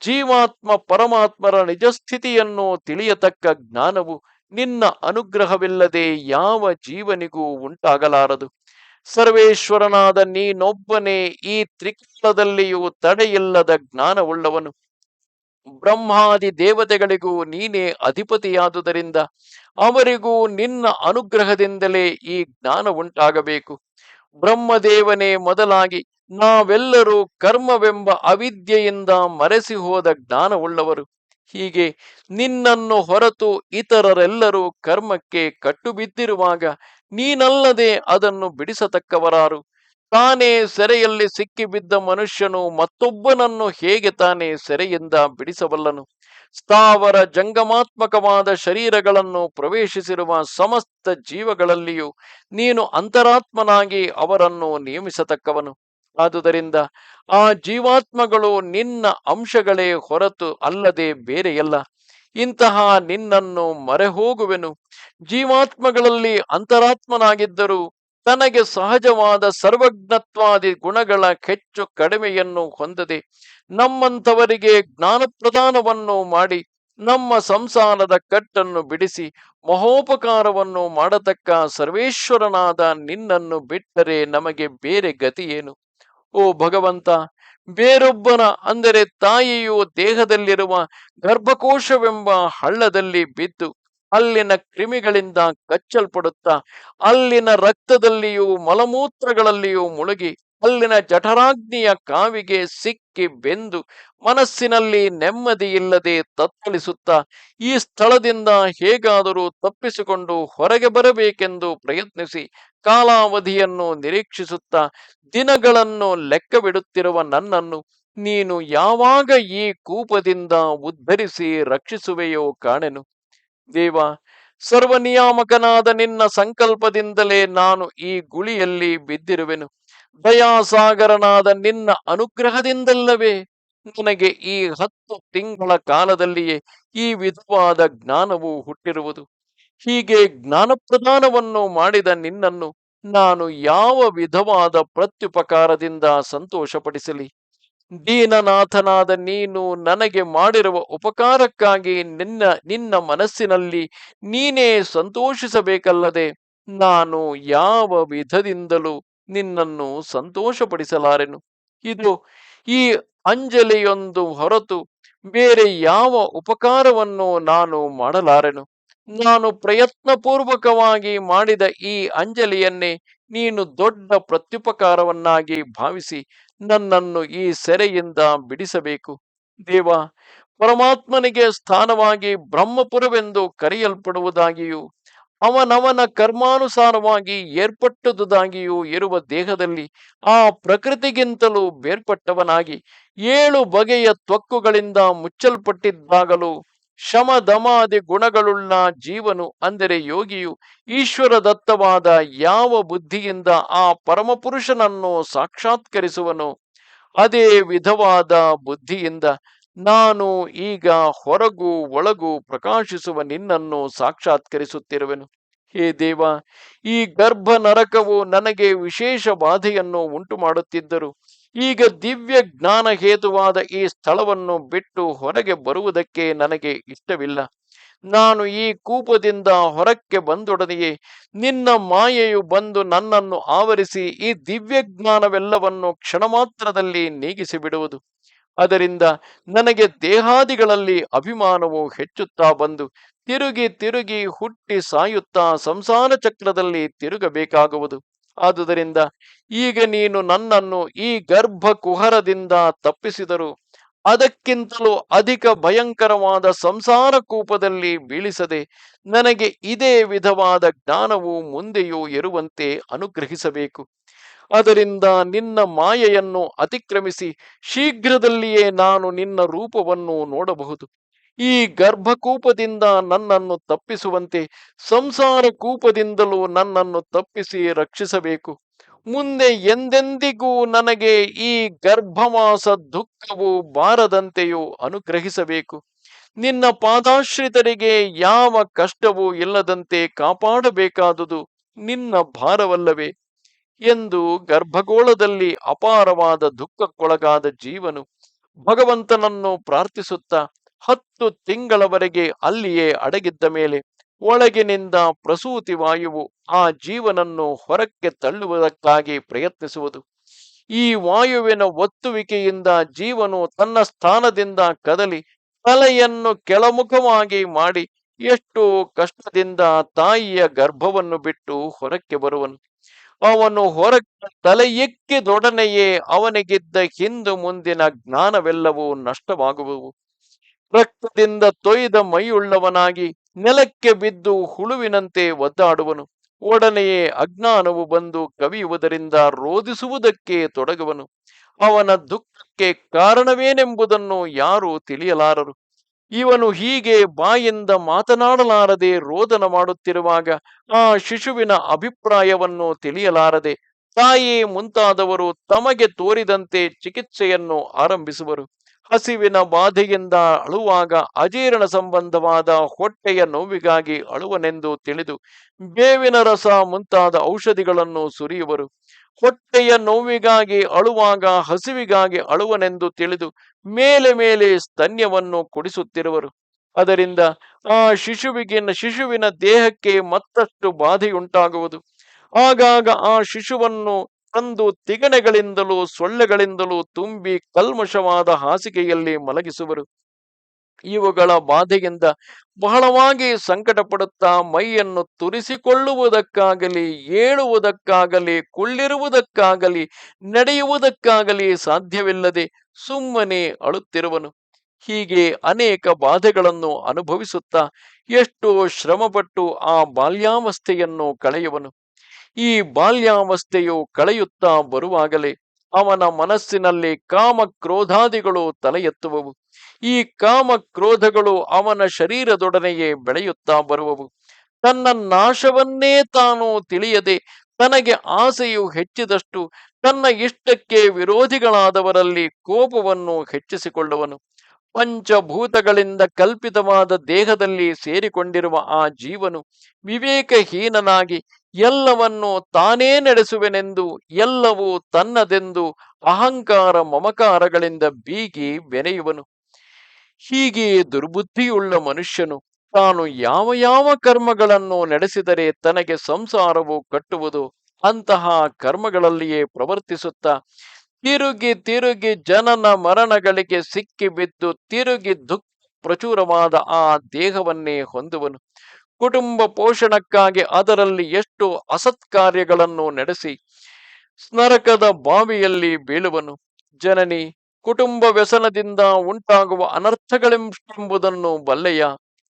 ಜೀವಾತ್ಮ ಪರಮಾತ್ಮರ ನಿಜಸ್ಥಿತಿಯನ್ನು ತಿಳಿಯತಕ್ಕ ಜ್ಞಾನವು ನಿನ್ನ ಅನುಗ್ರಹವಿಲ್ಲದೆ ಯಾವ ಜೀವನಿಗೂ ಉಂಟಾಗಲಾರದು. ಸರ್ವೇಶ್ವರನಾದ ನೀನೊಬ್ಬನೇ ಈ ತ್ರಿಕಾಲದಲ್ಲಿಯೂ ತಡೆಯಿಲ್ಲದ ಜ್ಞಾನವುಳ್ಳವನು. ಬ್ರಹ್ಮಾದಿ ದೇವತೆಗಳಿಗೂ ನೀನೇ ಅಧಿಪತಿಯಾದುದರಿಂದ ಅವರಿಗೂ ನಿನ್ನ ಅನುಗ್ರಹದಿಂದಲೇ ಈ ಜ್ಞಾನ ಉಂಟಾಗಬೇಕು. ಬ್ರಹ್ಮದೇವನೇ ಮೊದಲಾಗಿ ನಾವೆಲ್ಲರೂ ಕರ್ಮವೆಂಬ ಅವಿದ್ಯೆಯಿಂದ ಮರೆಸಿ ಹೋದ ಜ್ಞಾನವುಳ್ಳವರು. ಹೀಗೆ ನಿನ್ನನ್ನು ಹೊರತು ಇತರರೆಲ್ಲರೂ ಕರ್ಮಕ್ಕೆ ಕಟ್ಟುಬಿದ್ದಿರುವಾಗ ನೀನಲ್ಲದೆ ಅದನ್ನು ಬಿಡಿಸತಕ್ಕವರಾರು? ತಾನೇ ಸೆರೆಯಲ್ಲಿ ಸಿಕ್ಕಿಬಿದ್ದ ಮನುಷ್ಯನು ಮತ್ತೊಬ್ಬನನ್ನು ಹೇಗೆ ತಾನೇ ಸೆರೆಯಿಂದ ಬಿಡಿಸಬಲ್ಲನು? ಸ್ಥಾವರ ಜಂಗಮಾತ್ಮಕವಾದ ಶರೀರಗಳನ್ನು ಪ್ರವೇಶಿಸಿರುವ ಸಮಸ್ತ ಜೀವಗಳಲ್ಲಿಯೂ ನೀನು ಅಂತರಾತ್ಮನಾಗಿ ಅವರನ್ನು ನೇಮಿಸತಕ್ಕವನು. ಆದುದರಿಂದ ಆ ಜೀವಾತ್ಮಗಳು ನಿನ್ನ ಅಂಶಗಳೇ ಹೊರತು ಅಲ್ಲದೆ ಬೇರೆಯಲ್ಲ. ಇಂತಹ ನಿನ್ನನ್ನು ಮರೆಹೋಗುವೆನು. ಜೀವಾತ್ಮಗಳಲ್ಲಿ ಅಂತರಾತ್ಮನಾಗಿದ್ದರೂ ತನಗೆ ಸಹಜವಾದ ಸರ್ವಜ್ಞತ್ವಾದಿ ಗುಣಗಳ ಹೆಚ್ಚು ಕಡಿಮೆಯನ್ನು ಹೊಂದದೆ ನಮ್ಮಂಥವರಿಗೆ ಜ್ಞಾನ ಪ್ರದಾನವನ್ನು ಮಾಡಿ ನಮ್ಮ ಸಂಸಾರದ ಕಟ್ಟನ್ನು ಬಿಡಿಸಿ ಮಹೋಪಕಾರವನ್ನು ಮಾಡತಕ್ಕ ಸರ್ವೇಶ್ವರನಾದ ನಿನ್ನನ್ನು ಬಿಟ್ಟರೆ ನಮಗೆ ಬೇರೆ ಗತಿಯೇನು? ಓ ಭಗವಂತ, ಬೇರೊಬ್ಬನ ಅಂದರೆ ತಾಯಿಯು ದೇಹದಲ್ಲಿರುವ ಗರ್ಭಕೋಶವೆಂಬ ಹಳ್ಳದಲ್ಲಿ ಬಿದ್ದು ಅಲ್ಲಿನ ಕ್ರಿಮಿಗಳಿಂದ ಕಚ್ಚಲ್ಪಡುತ್ತಾ ಅಲ್ಲಿನ ರಕ್ತದಲ್ಲಿಯೂ ಮಲಮೂತ್ರಗಳಲ್ಲಿಯೂ ಮುಳುಗಿ ಅಲ್ಲಿನ ಜಠರಾಗ್ನಿಯ ಕಾವಿಗೆ ಸಿಕ್ಕಿ ಬೆಂದು ಮನಸ್ಸಿನಲ್ಲಿ ನೆಮ್ಮದಿಯಿಲ್ಲದೆ ತತ್ತಳಿಸುತ್ತಾ ಈ ಸ್ಥಳದಿಂದ ಹೇಗಾದರೂ ತಪ್ಪಿಸಿಕೊಂಡು ಹೊರಗೆ ಬರಬೇಕೆಂದು ಪ್ರಯತ್ನಿಸಿ ಕಾಲಾವಧಿಯನ್ನು ನಿರೀಕ್ಷಿಸುತ್ತಾ ದಿನಗಳನ್ನು ಲೆಕ್ಕವಿಡುತ್ತಿರುವ ನನ್ನನ್ನು ನೀನು ಯಾವಾಗ ಈ ಕೂಪದಿಂದ ಉದ್ಧರಿಸಿ ರಕ್ಷಿಸುವೆಯೋ ಕಾಣೆನು. ದೇವ, ಸರ್ವನಿಯಾಮಕನಾದ ನಿನ್ನ ಸಂಕಲ್ಪದಿಂದಲೇ ನಾನು ಈ ಗುಳಿಯಲ್ಲಿ ಬಿದ್ದಿರುವೆನು. ದಯಾಸಾಗರನಾದ ನಿನ್ನ ಅನುಗ್ರಹದಿಂದಲ್ಲವೇ ನನಗೆ ಈ 10 ತಿಂಗಳ ಕಾಲದಲ್ಲಿಯೇ ಈ ವಿಧವಾದ ಜ್ಞಾನವು ಹುಟ್ಟಿರುವುದು. ಹೀಗೆ ಜ್ಞಾನ ಪ್ರದಾನವನ್ನು ಮಾಡಿದ ನಿನ್ನನ್ನು ನಾನು ಯಾವ ವಿಧವಾದ ಪ್ರತ್ಯುಪಕಾರದಿಂದ ಸಂತೋಷಪಡಿಸಲಿ? ದೀನನಾಥನಾದ ನೀನು ನನಗೆ ಮಾಡಿರುವ ಉಪಕಾರಕ್ಕಾಗಿ ನಿನ್ನ ಮನಸ್ಸಿನಲ್ಲಿ ನೀನೇ ಸಂತೋಷಿಸಬೇಕಲ್ಲದೆ ನಾನು ಯಾವ ವಿಧದಿಂದಲೂ ನಿನ್ನನ್ನು ಸಂತೋಷಪಡಿಸಲಾರೆನು. ಇದು ಈ ಅಂಜಲಿಯೊಂದು ಹೊರತು ಬೇರೆ ಯಾವ ಉಪಕಾರವನ್ನು ನಾನು ಮಾಡಲಾರೆನು. ನಾನು ಪ್ರಯತ್ನಪೂರ್ವಕವಾಗಿ ಮಾಡಿದ ಈ ಅಂಜಲಿಯನ್ನೇ ನೀನು ದೊಡ್ಡ ಪ್ರತ್ಯುಪಕಾರವನ್ನಾಗಿ ಭಾವಿಸಿ ನನ್ನನ್ನು ಈ ಸೆರೆಯಿಂದ ಬಿಡಿಸಬೇಕು. ದೇವ, ಪರಮಾತ್ಮನಿಗೆ ಸ್ಥಾನವಾಗಿ ಬ್ರಹ್ಮಪುರವೆಂದು ಕರೆಯಲ್ಪಡುವುದಾಗಿಯೂ ಅವನವನ ಕರ್ಮಾನುಸಾರವಾಗಿ ಏರ್ಪಟ್ಟದುದಾಗಿಯೂ ಇರುವ ದೇಹದಲ್ಲಿ ಆ ಪ್ರಕೃತಿಗಿಂತಲೂ ಬೇರ್ಪಟ್ಟವನಾಗಿ 7 ಬಗೆಯ ತ್ವಕ್ಕುಗಳಿಂದ ಮುಚ್ಚಲ್ಪಟ್ಟಿದ್ದಾಗಲೂ ಶಮ ದಮಾದಿ ಗುಣಗಳುಳ್ಳ ಜೀವನು ಅಂದರೆ ಯೋಗಿಯು ಈಶ್ವರ ದತ್ತವಾದ ಯಾವ ಬುದ್ಧಿಯಿಂದ ಆ ಪರಮಪುರುಷನನ್ನು ಸಾಕ್ಷಾತ್ಕರಿಸುವನೋ ಅದೇ ವಿಧವಾದ ಬುದ್ಧಿಯಿಂದ ನಾನು ಈಗ ಹೊರಗೂ ಒಳಗೂ ಪ್ರಕಾಶಿಸುವ ನಿನ್ನನ್ನು ಸಾಕ್ಷಾತ್ಕರಿಸುತ್ತಿರುವೆನು. ಹೇ ದೇವ, ಈ ಗರ್ಭ ನರಕವು ನನಗೆ ವಿಶೇಷ ಬಾಧೆಯನ್ನು ಉಂಟು ಮಾಡುತ್ತಿದ್ದರು ಈಗ ದಿವ್ಯ ಜ್ಞಾನ ಹೇತುವಾದ ಈ ಸ್ಥಳವನ್ನು ಬಿಟ್ಟು ಹೊರಗೆ ಬರುವುದಕ್ಕೆ ನನಗೆ ಇಷ್ಟವಿಲ್ಲ. ನಾನು ಈ ಕೂಪದಿಂದ ಹೊರಕ್ಕೆ ಬಂದೊಡನೆಯೇ ನಿನ್ನ ಮಾಯೆಯು ಬಂದು ನನ್ನನ್ನು ಆವರಿಸಿ ಈ ದಿವ್ಯ ಜ್ಞಾನವೆಲ್ಲವನ್ನು ಕ್ಷಣ ಮಾತ್ರದಲ್ಲಿ ನೀಗಿಸಿ ಬಿಡುವುದು. ಅದರಿಂದ ನನಗೆ ದೇಹಾದಿಗಳಲ್ಲಿ ಅಭಿಮಾನವು ಹೆಚ್ಚುತ್ತಾ ಬಂದು ತಿರುಗಿ ತಿರುಗಿ ಹುಟ್ಟಿ ಸಾಯುತ್ತಾ ಸಂಸಾರ ಚಕ್ರದಲ್ಲಿ ತಿರುಗಬೇಕಾಗುವುದು. ಆದುದರಿಂದ ಈಗ ನೀನು ನನ್ನನ್ನು ಈ ಗರ್ಭ ಕುಹರದಿಂದ ತಪ್ಪಿಸಿದರು ಅದಕ್ಕಿಂತಲೂ ಅಧಿಕ ಭಯಂಕರವಾದ ಸಂಸಾರ ಕೂಪದಲ್ಲಿ ಬೀಳಿಸದೆ ನನಗೆ ಇದೇ ವಿಧವಾದ ಜ್ಞಾನವು ಮುಂದೆಯೂ ಇರುವಂತೆ ಅನುಗ್ರಹಿಸಬೇಕು. ಅದರಿಂದ ನಿನ್ನ ಮಾಯೆಯನ್ನು ಅತಿಕ್ರಮಿಸಿ ಶೀಘ್ರದಲ್ಲಿಯೇ ನಾನು ನಿನ್ನ ರೂಪವನ್ನು ನೋಡಬಹುದು. ಈ ಗರ್ಭಕೂಪದಿಂದ ನನ್ನನ್ನು ತಪ್ಪಿಸುವಂತೆ ಸಂಸಾರ ಕೂಪದಿಂದಲೂ ನನ್ನನ್ನು ತಪ್ಪಿಸಿ ರಕ್ಷಿಸಬೇಕು. ಮುಂದೆ ಎಂದೆಂದಿಗೂ ನನಗೆ ಈ ಗರ್ಭವಾಸ ದುಃಖವು ಬಾರದಂತೆಯೂ ಅನುಗ್ರಹಿಸಬೇಕು. ನಿನ್ನ ಪಾದಾಶ್ರಿತರಿಗೆ ಯಾವ ಕಷ್ಟವೂ ಇಲ್ಲದಂತೆ ಕಾಪಾಡಬೇಕಾದುದು ನಿನ್ನ ಭಾರವಲ್ಲವೇ ಎಂದು ಗರ್ಭಗೋಳದಲ್ಲಿ ಅಪಾರವಾದ ದುಃಖಕ್ಕೊಳಗಾದ ಜೀವನು ಭಗವಂತನನ್ನು ಪ್ರಾರ್ಥಿಸುತ್ತಾ 10 ತಿಂಗಳವರೆಗೆ ಅಲ್ಲಿಯೇ ಅಡಗಿದ್ದ ಮೇಲೆ ಒಳಗಿನಿಂದ ಪ್ರಸೂತಿ ವಾಯುವು ಆ ಜೀವನನ್ನು ಹೊರಕ್ಕೆ ತಳ್ಳುವುದಕ್ಕಾಗಿ ಪ್ರಯತ್ನಿಸುವುದು. ಈ ವಾಯುವಿನ ಒತ್ತುವಿಕೆಯಿಂದ ಜೀವನು ತನ್ನ ಸ್ಥಾನದಿಂದ ಕದಲಿ ತಲೆಯನ್ನು ಕೆಳಮುಖವಾಗಿ ಮಾಡಿ ಎಷ್ಟು ಕಷ್ಟದಿಂದ ತಾಯಿಯ ಗರ್ಭವನ್ನು ಬಿಟ್ಟು ಹೊರಕ್ಕೆ ಬರುವನು. ಅವನು ಹೊರಕ್ಕೆ ತಲೆ ಎಕ್ಕಿದೊಡನೆಯೇ ಅವನಿಗಿದ್ದ ಹಿಂದು ಮುಂದಿನ ಜ್ಞಾನವೆಲ್ಲವೂ ನಷ್ಟವಾಗುವವು. ರಕ್ತದಿಂದ ತೊಯ್ದ ಮೈಯುಳ್ಳವನಾಗಿ ನೆಲಕ್ಕೆ ಬಿದ್ದು ಹುಳುವಿನಂತೆ ಒದ್ದಾಡುವನು. ಒಡನೆಯೇ ಅಜ್ಞಾನವು ಬಂದು ಕವಿಯುವುದರಿಂದ ರೋಧಿಸುವುದಕ್ಕೆ ತೊಡಗುವನು. ಅವನ ದುಃಖಕ್ಕೆ ಕಾರಣವೇನೆಂಬುದನ್ನು ಯಾರೂ ತಿಳಿಯಲಾರರು. ಇವನು ಹೀಗೆ ಬಾಯಿಂದ ಮಾತನಾಡಲಾರದೆ ರೋದನ ಮಾಡುತ್ತಿರುವಾಗ ಆ ಶಿಶುವಿನ ಅಭಿಪ್ರಾಯವನ್ನು ತಿಳಿಯಲಾರದೆ ತಾಯಿ ಮುಂತಾದವರು ತಮಗೆ ತೋರಿದಂತೆ ಚಿಕಿತ್ಸೆಯನ್ನು ಆರಂಭಿಸುವರು. ಹಸಿವಿನ ಬಾಧೆಯಿಂದ ಅಳುವಾಗ ಅಜೀರ್ಣ ಸಂಬಂಧವಾದ ಹೊಟ್ಟೆಯ ನೋವಿಗಾಗಿ ಅಳುವನೆಂದು ತಿಳಿದು ಬೇವಿನ ರಸ ಮುಂತಾದ ಔಷಧಿಗಳನ್ನು ಸುರಿಯುವರು. ಹೊಟ್ಟೆಯ ನೋವಿಗಾಗಿ ಅಳುವಾಗ ಹಸಿವಿಗಾಗಿ ಅಳುವನೆಂದು ತಿಳಿದು ಮೇಲೆ ಮೇಲೆ ಸ್ತನ್ಯವನ್ನು ಕುಡಿಸುತ್ತಿರುವರು. ಅದರಿಂದ ಆ ಶಿಶುವಿನ ದೇಹಕ್ಕೆ ಮತ್ತಷ್ಟು ಬಾಧೆಯುಂಟಾಗುವುದು. ಆಗಾಗ ಆ ಶಿಶುವನ್ನು ತಂದು ತಿಗಣೆಗಳಿಂದಲೂ ಸೊಳ್ಳೆಗಳಿಂದಲೂ ತುಂಬಿ ಕಲ್ಮಶವಾದ ಹಾಸಿಗೆಯಲ್ಲಿ ಮಲಗಿಸುವರು. ಇವುಗಳ ಬಾಧೆಯಿಂದ ಬಹಳವಾಗಿ ಸಂಕಟ ಪಡುತ್ತಾ ಮೈಯನ್ನು ತುರಿಸಿಕೊಳ್ಳುವುದಕ್ಕಾಗಲಿ, ಏಳುವುದಕ್ಕಾಗಲಿ, ಕುಳ್ಳಿರುವುದಕ್ಕಾಗಲಿ, ನಡೆಯುವುದಕ್ಕಾಗಲಿ ಸಾಧ್ಯವಿಲ್ಲದೆ ಸುಮ್ಮನೆ ಅಳುತ್ತಿರುವನು. ಹೀಗೆ ಅನೇಕ ಬಾಧೆಗಳನ್ನು ಅನುಭವಿಸುತ್ತಾ ಎಷ್ಟೋ ಶ್ರಮಪಟ್ಟು ಆ ಬಾಲ್ಯಾವಸ್ಥೆಯನ್ನು ಕಳೆಯುವನು. ಈ ಬಾಲ್ಯಾವಸ್ಥೆಯು ಕಳೆಯುತ್ತಾ ಬರುವಾಗಲೇ ಅವನ ಮನಸ್ಸಿನಲ್ಲಿ ಕಾಮ ಕ್ರೋಧಾದಿಗಳು ತಲೆ ಎತ್ತುವವು. ಈ ಕಾಮ ಕ್ರೋಧಗಳು ಅವನ ಶರೀರದೊಡನೆಯೇ ಬೆಳೆಯುತ್ತಾ ಬರುವವು. ತನ್ನ ನಾಶವನ್ನೇ ತಾನು ತಿಳಿಯದೆ ತನಗೆ ಆಸೆಯು ಹೆಚ್ಚಿದಷ್ಟು ತನ್ನ ಇಷ್ಟಕ್ಕೆ ವಿರೋಧಿಗಳಾದವರಲ್ಲಿ ಕೋಪವನ್ನು ಹೆಚ್ಚಿಸಿಕೊಳ್ಳುವನು. ಪಂಚಭೂತಗಳಿಂದ ಕಲ್ಪಿತವಾದ ದೇಹದಲ್ಲಿ ಸೇರಿಕೊಂಡಿರುವ ಆ ಜೀವನು ವಿವೇಕಹೀನನಾಗಿ ಎಲ್ಲವನ್ನು ತಾನೇ ನಡೆಸುವೆನೆಂದು, ಎಲ್ಲವೂ ತನ್ನದೆಂದು ಅಹಂಕಾರ ಮಮಕಾರಗಳಿಂದ ಬೀಗಿ ಬೆನೆಯುವನು. ಹೀಗೆ ದುರ್ಬುದ್ಧಿಯುಳ್ಳ ಮನುಷ್ಯನು ತಾನು ಯಾವ ಯಾವ ಕರ್ಮಗಳನ್ನು ನಡೆಸಿದರೆ ತನಗೆ ಸಂಸಾರವು ಕಟ್ಟುವುದು ಅಂತಹ ಕರ್ಮಗಳಲ್ಲಿಯೇ ಪ್ರವರ್ತಿಸುತ್ತಾ ತಿರುಗಿ ತಿರುಗಿ ಜನನ ಮರಣಗಳಿಗೆ ಸಿಕ್ಕಿಬಿದ್ದು ತಿರುಗಿ ದುಃಖ ಪ್ರಚುರವಾದ ಆ ದೇಹವನ್ನೇ ಹೊಂದುವನು. ಕುಟುಂಬ ಪೋಷಣಕ್ಕಾಗಿ ಅದರಲ್ಲಿ ಎಷ್ಟು ಅಸತ್ಕಾರ್ಯಗಳನ್ನು ನಡೆಸಿ ನರಕದ ಬಾವಿಯಲ್ಲಿ ಬೀಳುವನು. ಜನನಿ, ಕುಟುಂಬ ವ್ಯಸನದಿಂದ ಉಂಟಾಗುವ ಅನರ್ಥಗಳೆಂಬುದನ್ನು ಬಲ್ಲೆಯ?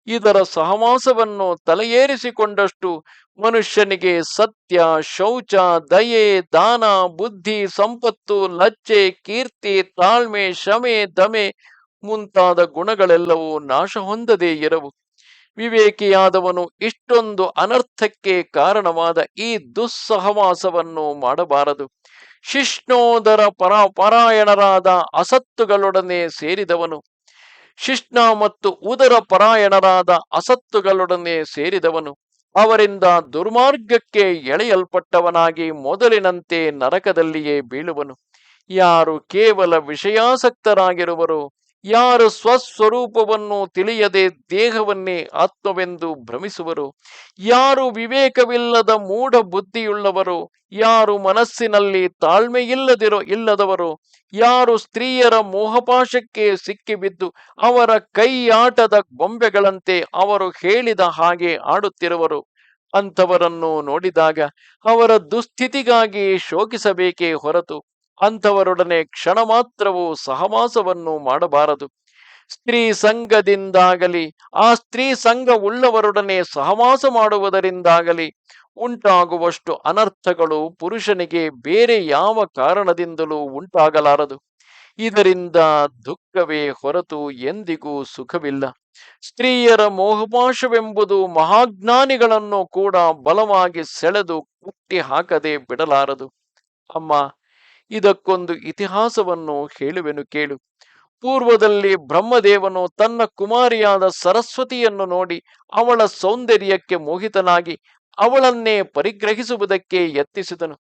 ಇದರ ಸಹವಾಸವನ್ನು ತಲೆಯೇರಿಸಿಕೊಂಡಷ್ಟು ಮನುಷ್ಯನಿಗೆ ಸತ್ಯ, ಶೌಚ, ದಯೆ, ದಾನ, ಬುದ್ಧಿ, ಸಂಪತ್ತು, ಲಜ್ಜೆ, ಕೀರ್ತಿ, ತಾಳ್ಮೆ, ಶಮೆ, ದಮೆ ಮುಂತಾದ ಗುಣಗಳೆಲ್ಲವೂ ನಾಶ ಹೊಂದದೇ ಇರವು. ವಿವೇಕಿಯಾದವನು ಇಷ್ಟೊಂದು ಅನರ್ಥಕ್ಕೆ ಕಾರಣವಾದ ಈ ದುಸ್ಸಹವಾಸವನ್ನು ಮಾಡಬಾರದು. ಶಿಷ್ಣೋದರ ಪರಾಯಣರಾದ ಅಸತ್ತುಗಳೊಡನೆ ಸೇರಿದವನು ಶಿಷ್ಣ ಮತ್ತು ಉದರ ಪರಾಯಣರಾದ ಅಸತ್ತುಗಳೊಡನೆ ಸೇರಿದವನು ಅವರಿಂದ ದುರ್ಮಾರ್ಗಕ್ಕೆ ಎಳೆಯಲ್ಪಟ್ಟವನಾಗಿ ಮೊದಲಿನಂತೆ ನರಕದಲ್ಲಿಯೇ ಬೀಳುವನು. ಯಾರು ಕೇವಲ ವಿಷಯಾಸಕ್ತರಾಗಿರುವರೋ, ಯಾರು ಸ್ವಸ್ವರೂಪವನ್ನು ತಿಳಿಯದೆ ದೇಹವನ್ನೇ ಆತ್ಮವೆಂದು ಭ್ರಮಿಸುವರು, ಯಾರು ವಿವೇಕವಿಲ್ಲದ ಮೂಢ ಬುದ್ಧಿಯುಳ್ಳವರು, ಯಾರು ಮನಸ್ಸಿನಲ್ಲಿ ಇಲ್ಲದವರು, ಯಾರು ಸ್ತ್ರೀಯರ ಮೋಹಪಾಶಕ್ಕೆ ಸಿಕ್ಕಿಬಿದ್ದು ಅವರ ಕೈಯಾಟದ ಗೊಂಬೆಗಳಂತೆ ಅವರು ಹೇಳಿದ ಹಾಗೆ ಆಡುತ್ತಿರುವರು, ಅಂಥವರನ್ನು ನೋಡಿದಾಗ ಅವರ ದುಸ್ಥಿತಿಗಾಗಿ ಶೋಕಿಸಬೇಕೇ ಹೊರತು ಅಂಥವರೊಡನೆ ಕ್ಷಣ ಮಾತ್ರವೂ ಸಹವಾಸವನ್ನು ಮಾಡಬಾರದು. ಸ್ತ್ರೀ ಸಂಘದಿಂದಾಗಲಿ ಆ ಸ್ತ್ರೀ ಸಂಘ ಉಳ್ಳವರೊಡನೆ ಸಹವಾಸ ಮಾಡುವುದರಿಂದಾಗಲಿ ಉಂಟಾಗುವಷ್ಟು ಅನರ್ಥಗಳು ಪುರುಷನಿಗೆ ಬೇರೆ ಯಾವ ಕಾರಣದಿಂದಲೂ ಉಂಟಾಗಲಾರದು. ಇದರಿಂದ ದುಃಖವೇ ಹೊರತು ಎಂದಿಗೂ ಸುಖವಿಲ್ಲ. ಸ್ತ್ರೀಯರ ಮೋಹಪಾಶವೆಂಬುದು ಮಹಾಜ್ಞಾನಿಗಳನ್ನು ಕೂಡ ಬಲವಾಗಿ ಸೆಳೆದು ಕಟ್ಟಿ ಹಾಕದೆ ಬಿಡಲಾರದು. ಅಮ್ಮ, ಇದಕ್ಕೊಂದು ಇತಿಹಾಸವನ್ನು ಹೇಳುವೆನು ಕೇಳು. ಪೂರ್ವದಲ್ಲಿ ಬ್ರಹ್ಮದೇವನು ತನ್ನ ಕುಮಾರಿಯಾದ ಸರಸ್ವತಿಯನ್ನು ನೋಡಿ ಅವಳ ಸೌಂದರ್ಯಕ್ಕೆ ಮೋಹಿತನಾಗಿ ಅವಳನ್ನೇ ಪರಿಗ್ರಹಿಸುವುದಕ್ಕೆ ಯತ್ನಿಸಿದನು.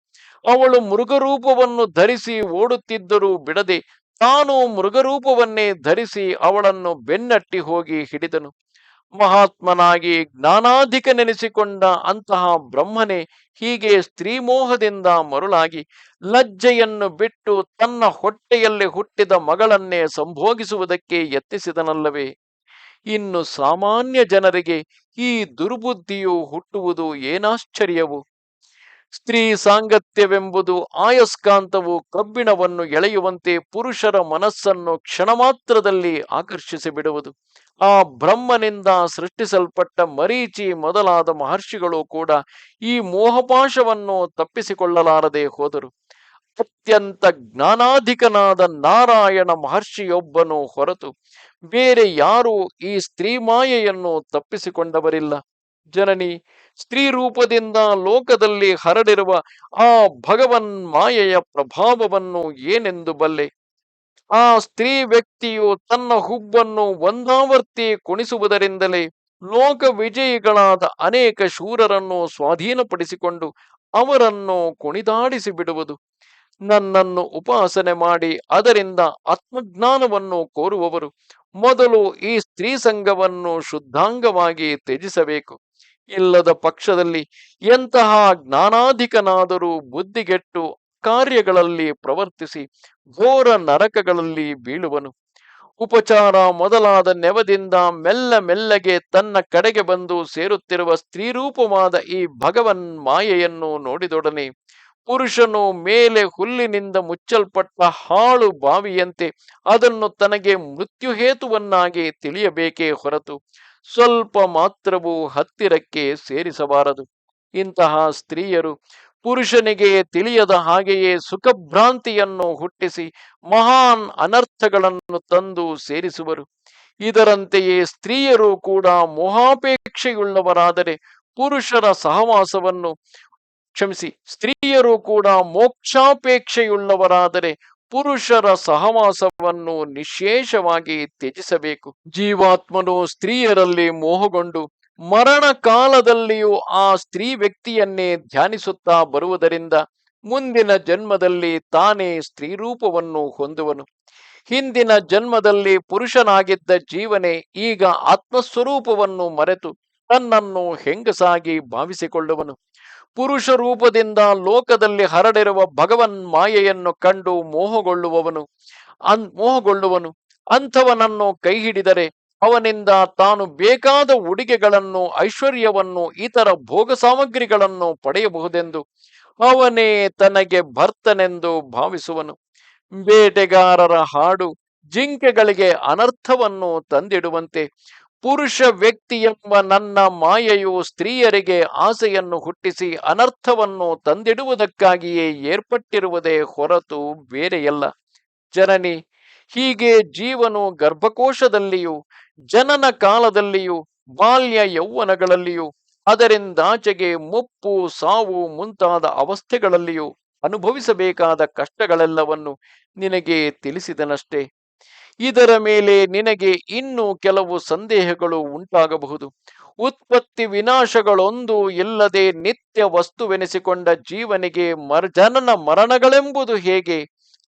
ಅವಳು ಮೃಗರೂಪವನ್ನು ಧರಿಸಿ ಓಡುತ್ತಿದ್ದರೂ ಬಿಡದೆ ತಾನು ಮೃಗರೂಪವನ್ನೇ ಧರಿಸಿ ಅವಳನ್ನು ಬೆನ್ನಟ್ಟಿ ಹೋಗಿ ಹಿಡಿದನು. ಮಹಾತ್ಮನಾಗಿ ಜ್ಞಾನಾಧಿಕನೆನಿಸಿಕೊಂಡ ಅಂತಹ ಬ್ರಹ್ಮನೇ ಹೀಗೆ ಸ್ತ್ರೀಮೋಹದಿಂದ ಮರುಳಾಗಿ ಲಜ್ಜೆಯನ್ನು ಬಿಟ್ಟು ತನ್ನ ಹೊಟ್ಟೆಯಲ್ಲಿ ಹುಟ್ಟಿದ ಮಗಳನ್ನೇ ಸಂಭೋಗಿಸುವುದಕ್ಕೆ ಯತ್ನಿಸಿದನಲ್ಲವೇ? ಇನ್ನು ಸಾಮಾನ್ಯ ಜನರಿಗೆ ಈ ದುರ್ಬುದ್ಧಿಯು ಹುಟ್ಟುವುದು ಏನಾಶ್ಚರ್ಯವು? ಸ್ತ್ರೀ ಸಾಂಗತ್ಯವೆಂಬುದು ಆಯಸ್ಕಾಂತವು ಕಬ್ಬಿಣವನ್ನು ಎಳೆಯುವಂತೆ ಪುರುಷರ ಮನಸ್ಸನ್ನು ಕ್ಷಣ ಮಾತ್ರದಲ್ಲಿ ಆಕರ್ಷಿಸಿ ಬಿಡುವುದು. ಆ ಬ್ರಹ್ಮನಿಂದ ಸೃಷ್ಟಿಸಲ್ಪಟ್ಟ ಮರೀಚಿ ಮೊದಲಾದ ಮಹರ್ಷಿಗಳು ಕೂಡ ಈ ಮೋಹಪಾಶವನ್ನು ತಪ್ಪಿಸಿಕೊಳ್ಳಲಾರದೆ ಹೋದರು. ಅತ್ಯಂತ ಜ್ಞಾನಾಧಿಕನಾದ ನಾರಾಯಣ ಮಹರ್ಷಿಯೊಬ್ಬನು ಹೊರತು ಬೇರೆ ಯಾರೂ ಈ ಸ್ತ್ರೀ ಮಾಯೆಯನ್ನು ತಪ್ಪಿಸಿಕೊಂಡವರಿಲ್ಲ. ಜನನಿ, ಸ್ತ್ರೀ ರೂಪದಿಂದ ಲೋಕದಲ್ಲಿ ಹರಡಿರುವ ಆ ಭಗವನ್ ಮಾಯೆಯ ಪ್ರಭಾವವನ್ನು ಏನೆಂದು ಬಲ್ಲೆ? ಆ ಸ್ತ್ರೀ ವ್ಯಕ್ತಿಯು ತನ್ನ ಹುಬ್ಬನ್ನು ಒಂದಾವರ್ತಿ ಕುಣಿಸುವುದರಿಂದಲೇ ಲೋಕ ವಿಜಯಿಗಳಾದ ಅನೇಕ ಶೂರರನ್ನು ಸ್ವಾಧೀನಪಡಿಸಿಕೊಂಡು ಅವರನ್ನು ಕುಣಿದಾಡಿಸಿ ಬಿಡುವುದು. ನನ್ನನ್ನು ಉಪಾಸನೆ ಮಾಡಿ ಅದರಿಂದ ಆತ್ಮಜ್ಞಾನವನ್ನು ಕೋರುವವರು ಮೊದಲು ಈ ಸ್ತ್ರೀ ಸಂಘವನ್ನು ಶುದ್ಧಾಂಗವಾಗಿ ತ್ಯಜಿಸಬೇಕು. ಇಲ್ಲದ ಪಕ್ಷದಲ್ಲಿ ಎಂತಹ ಜ್ಞಾನಾಧಿಕನಾದರೂ ಬುದ್ಧಿಗೆಟ್ಟು ಕಾರ್ಯಗಳಲ್ಲಿ ಪ್ರವರ್ತಿಸಿ ಘೋರ ನರಕಗಳಲ್ಲಿ ಬೀಳುವನು. ಉಪಚಾರ ಮೊದಲಾದ ನೆವದಿಂದ ಮೆಲ್ಲ ಮೆಲ್ಲಗೆ ತನ್ನ ಕಡೆಗೆ ಬಂದು ಸೇರುತ್ತಿರುವ ಸ್ತ್ರೀರೂಪವಾದ ಈ ಭಗವನ್ ಮಾಯೆಯನ್ನು ನೋಡಿದೊಡನೆ ಪುರುಷನು ಮೇಲೆ ಹುಲ್ಲಿನಿಂದ ಮುಚ್ಚಲ್ಪಟ್ಟ ಹಾಳು ಬಾವಿಯಂತೆ ಅದನ್ನು ತನಗೆ ಮೃತ್ಯುಹೇತುವನ್ನಾಗಿ ತಿಳಿಯಬೇಕೇ ಹೊರತು ಸ್ವಲ್ಪ ಮಾತ್ರವೂ ಹತ್ತಿರಕ್ಕೆ ಸೇರಿಸಬಾರದು. ಇಂತಹ ಸ್ತ್ರೀಯರು ಪುರುಷನಿಗೆ ತಿಳಿಯದ ಹಾಗೆಯೇ ಸುಖಭ್ರಾಂತಿಯನ್ನು ಹುಟ್ಟಿಸಿ ಮಹಾನ್ ಅನರ್ಥಗಳನ್ನು ತಂದು ಸೇರಿಸುವರು. ಇದರಂತೆಯೇ ಸ್ತ್ರೀಯರು ಕೂಡ ಮೋಹಾಪೇಕ್ಷೆಯುಳ್ಳವರಾದರೆ ಪುರುಷರ ಸಹವಾಸವನ್ನು ಸ್ತ್ರೀಯರು ಕೂಡ ಮೋಕ್ಷಾಪೇಕ್ಷೆಯುಳ್ಳವರಾದರೆ ಪುರುಷರ ಸಹವಾಸವನ್ನು ನಿಶೇಷವಾಗಿ ತ್ಯಜಿಸಬೇಕು. ಜೀವಾತ್ಮನು ಸ್ತ್ರೀಯರಲ್ಲಿ ಮೋಹಗೊಂಡು ಮರಣ ಕಾಲದಲ್ಲಿಯೂ ಆ ಸ್ತ್ರೀ ವ್ಯಕ್ತಿಯನ್ನೇ ಧ್ಯಾನಿಸುತ್ತಾ ಬರುವುದರಿಂದ ಮುಂದಿನ ಜನ್ಮದಲ್ಲಿ ತಾನೇ ಸ್ತ್ರೀ ರೂಪವನ್ನು ಹೊಂದುವನು. ಹಿಂದಿನ ಜನ್ಮದಲ್ಲಿ ಪುರುಷನಾಗಿದ್ದ ಜೀವನೇ ಈಗ ಆತ್ಮಸ್ವರೂಪವನ್ನು ಮರೆತು ತನ್ನನ್ನು ಹೆಂಗಸಾಗಿ ಭಾವಿಸಿಕೊಳ್ಳುವನು. ಪುರುಷ ರೂಪದಿಂದ ಲೋಕದಲ್ಲಿ ಹರಡಿರುವ ಭಗವನ್ ಮಾಯೆಯನ್ನು ಕಂಡು ಮೋಹಗೊಳ್ಳುವನು. ಅಂಥವನನ್ನು ಕೈ ಹಿಡಿದರೆ ಅವನಿಂದ ತಾನು ಬೇಕಾದ ಉಡುಗೆಗಳನ್ನು, ಐಶ್ವರ್ಯವನ್ನು, ಇತರ ಭೋಗ ಸಾಮಗ್ರಿಗಳನ್ನು ಪಡೆಯಬಹುದೆಂದು ಅವನೇ ತನಗೆ ಭರ್ತನೆಂದು ಭಾವಿಸುವನು. ಬೇಟೆಗಾರರ ಹಾಡು ಜಿಂಕೆಗಳಿಗೆ ಅನರ್ಥವನ್ನು ತಂದಿಡುವಂತೆ ಪುರುಷ ವ್ಯಕ್ತಿ ಎಂಬ ನನ್ನ ಮಾಯೆಯು ಸ್ತ್ರೀಯರಿಗೆ ಆಸೆಯನ್ನು ಹುಟ್ಟಿಸಿ ಅನರ್ಥವನ್ನು ತಂದಿಡುವುದಕ್ಕಾಗಿಯೇ ಏರ್ಪಟ್ಟಿರುವುದೇ ಹೊರತು ಬೇರೆಯಲ್ಲ. ಜನನಿ, ಹೀಗೆ ಜೀವನು ಗರ್ಭಕೋಶದಲ್ಲಿಯೂ ಜನನ ಕಾಲದಲ್ಲಿಯೂ ಬಾಲ್ಯ ಯೌವನಗಳಲ್ಲಿಯೂ ಅದರಿಂದಾಚೆಗೆ ಮುಪ್ಪು, ಸಾವು ಮುಂತಾದ ಅವಸ್ಥೆಗಳಲ್ಲಿಯೂ ಅನುಭವಿಸಬೇಕಾದ ಕಷ್ಟಗಳೆಲ್ಲವನ್ನು ನಿನಗೆ ತಿಳಿಸಿದನಷ್ಟೇ. ಇದರ ಮೇಲೆ ನಿನಗೆ ಇನ್ನೂ ಕೆಲವು ಸಂದೇಹಗಳು ಉಂಟಾಗಬಹುದು. ಉತ್ಪತ್ತಿ ವಿನಾಶಗಳೊಂದು ಇಲ್ಲದೆ ನಿತ್ಯ ವಸ್ತುವೆನಿಸಿಕೊಂಡ ಜೀವನಿಗೆ ಜನನ ಮರಣಗಳೆಂಬುದು ಹೇಗೆ?